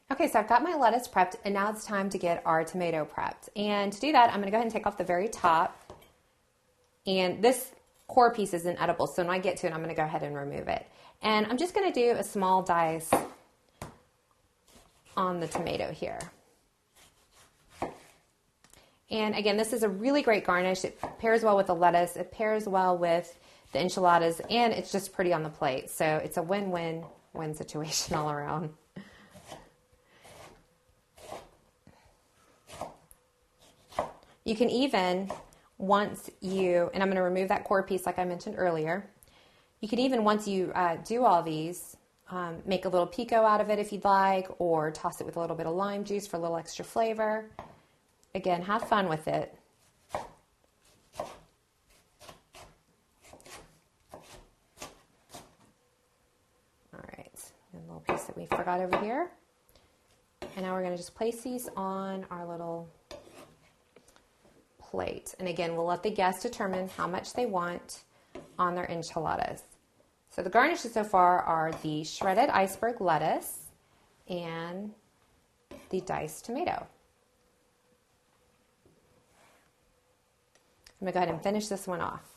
Okay, so I've got my lettuce prepped, and now it's time to get our tomato prepped. And to do that, I'm gonna go ahead and take off the very top. And this core piece isn't edible, so when I get to it, I'm gonna go ahead and remove it. And I'm just gonna do a small dice on the tomato here. And again, this is a really great garnish. It pairs well with the lettuce, it pairs well with the enchiladas, and it's just pretty on the plate. So it's a win-win-win situation all around. You can even, once you, and I'm going to remove that core piece like I mentioned earlier, you can even, once you do all these, make a little pico out of it if you'd like, or toss it with a little bit of lime juice for a little extra flavor. Again, have fun with it. All right, and a little piece that we forgot over here. And now we're going to just place these on our little plate. And again, we'll let the guests determine how much they want on their enchiladas. So the garnishes so far are the shredded iceberg lettuce and the diced tomato. I'm going to go ahead and finish this one off.